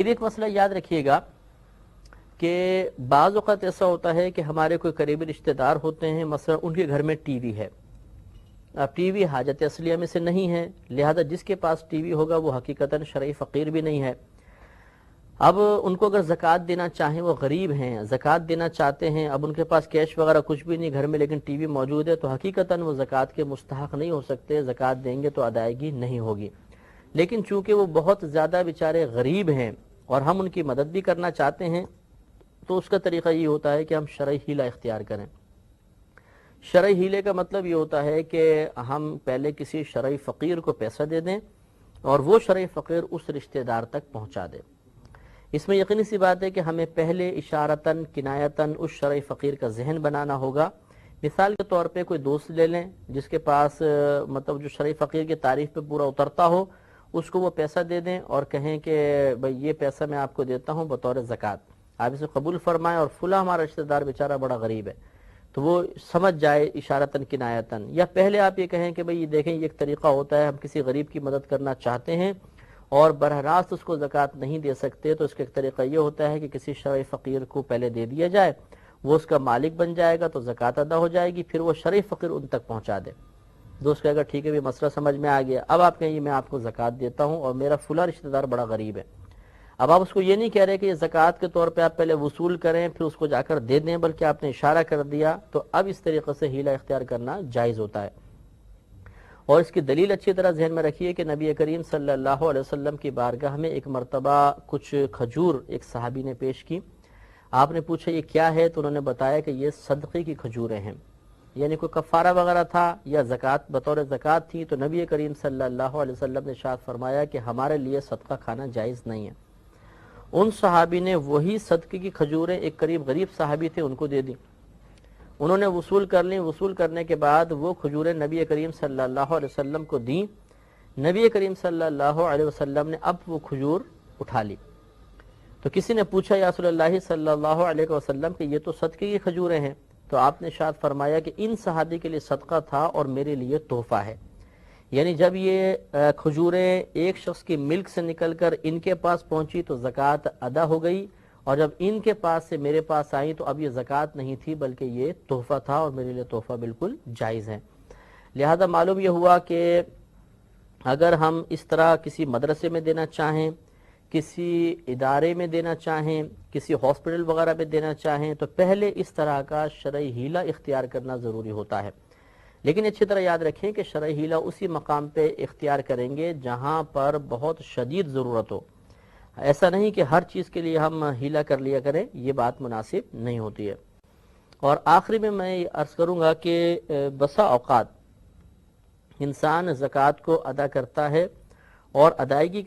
پھر ایک مسئلہ یاد رکھیے گا کہ بعض اوقات ایسا ہوتا ہے کہ ہمارے کوئی قریبی رشتہ دار ہوتے ہیں، مثلا ان کے گھر میں ٹی وی ہے. اب ٹی وی حاجت اصلیہ میں سے نہیں ہے، لہذا جس کے پاس ٹی وی ہوگا وہ حقیقتاً شرعی فقیر بھی نہیں ہے. اب ان کو اگر زکوٰۃ دینا چاہیں، وہ غریب ہیں، زکوٰۃ دینا چاہتے ہیں، اب ان کے پاس کیش وغیرہ کچھ بھی نہیں گھر میں، لیکن ٹی وی موجود ہے، تو حقیقتاً وہ زکوٰۃ کے مستحق نہیں ہو سکتے، زکوٰۃ دیں گے تو ادائیگی نہیں ہوگی. لیکن چونکہ وہ بہت زیادہ بیچارے غریب ہیں اور ہم ان کی مدد بھی کرنا چاہتے ہیں، تو اس کا طریقہ یہ ہوتا ہے کہ ہم شرعی حیلہ اختیار کریں. شرعی حیلے کا مطلب یہ ہوتا ہے کہ ہم پہلے کسی شرعی فقیر کو پیسہ دے دیں اور وہ شرعی فقیر اس رشتہ دار تک پہنچا دے. اس میں یقینی سی بات ہے کہ ہمیں پہلے اشارتاً کنایتاً اس شرعی فقیر کا ذہن بنانا ہوگا. مثال کے طور پہ کوئی دوست لے لیں جس کے پاس مطلب جو شرعی فقیر کی تعریف پہ پورا اترتا ہو، اس کو وہ پیسہ دے دیں اور کہیں کہ بھئی یہ پیسہ میں آپ کو دیتا ہوں بطور زکوٰۃ، آپ اسے قبول فرمائیں، اور فلاں ہمارا رشتہ دار بیچارہ بڑا غریب ہے، تو وہ سمجھ جائے اشارتاً کنایتاً. یا پہلے آپ یہ کہیں کہ بھئی یہ دیکھیں یہ ایک طریقہ ہوتا ہے، ہم کسی غریب کی مدد کرنا چاہتے ہیں اور براہ راست اس کو زکوٰۃ نہیں دے سکتے، تو اس کا ایک طریقہ یہ ہوتا ہے کہ کسی شرعی فقیر کو پہلے دے دیا جائے، وہ اس کا مالک بن جائے گا تو زکوٰۃ ادا ہو جائے گی، پھر وہ شرعی فقیر ان تک پہنچا دے. دوست کہے گا ٹھیک ہے بھی مسئلہ سمجھ میں آ گیا، اب آپ کہیں میں آپ کو زکوٰۃ دیتا ہوں اور میرا فلاں رشتہ دار بڑا غریب ہے. اب آپ اس کو یہ نہیں کہہ رہے کہ یہ زکوٰۃ کے طور پہ آپ پہلے وصول کریں پھر اس کو جا کر دے دیں، بلکہ آپ نے اشارہ کر دیا، تو اب اس طریقے سے حیلہ اختیار کرنا جائز ہوتا ہے. اور اس کی دلیل اچھی طرح ذہن میں رکھیے کہ نبی کریم صلی اللہ علیہ وسلم کی بارگاہ میں ایک مرتبہ کچھ کھجور ایک صحابی نے پیش کی. آپ نے پوچھا یہ کیا ہے، تو انہوں نے بتایا کہ یہ صدقے کی کھجوریں ہیں، یعنی کوئی کفارہ وغیرہ تھا یا زکوٰۃ بطور زکوٰۃ تھی. تو نبی کریم صلی اللہ علیہ وسلم نے ارشاد فرمایا کہ ہمارے لیے صدقہ کھانا جائز نہیں ہے. ان صحابی نے وہی صدقے کی کھجوریں ایک قریب غریب صحابی تھے ان کو دے دی، انہوں نے وصول کر لیں. وصول کرنے کے بعد وہ کھجوریں نبی کریم صلی اللہ علیہ وسلم کو دیں. نبی کریم صلی اللہ علیہ وسلم نے اب وہ کھجور اٹھا لی. تو کسی نے پوچھا یا رسول اللہ صلی اللہ علیہ وسلم کہ یہ تو صدقے کی کھجوریں ہیں. تو آپ نے ارشاد فرمایا کہ ان صحابی کے لیے صدقہ تھا اور میرے لیے تحفہ ہے. یعنی جب یہ کھجوریں ایک شخص کی ملک سے نکل کر ان کے پاس پہنچی تو زکوٰۃ ادا ہو گئی، اور جب ان کے پاس سے میرے پاس آئیں تو اب یہ زکوٰۃ نہیں تھی بلکہ یہ تحفہ تھا، اور میرے لیے تحفہ بالکل جائز ہے. لہذا معلوم یہ ہوا کہ اگر ہم اس طرح کسی مدرسے میں دینا چاہیں، کسی ادارے میں دینا چاہیں، کسی ہاسپٹل وغیرہ میں دینا چاہیں، تو پہلے اس طرح کا شرعی حیلہ اختیار کرنا ضروری ہوتا ہے. لیکن اچھی طرح یاد رکھیں کہ شرعی حیلہ اسی مقام پہ اختیار کریں گے جہاں پر بہت شدید ضرورت ہو. ایسا نہیں کہ ہر چیز کے لیے ہم حیلہ کر لیا کریں، یہ بات مناسب نہیں ہوتی ہے. اور آخری میں یہ عرض کروں گا کہ بسا اوقات انسان زکوٰۃ کو ادا کرتا ہے اور ادائیگی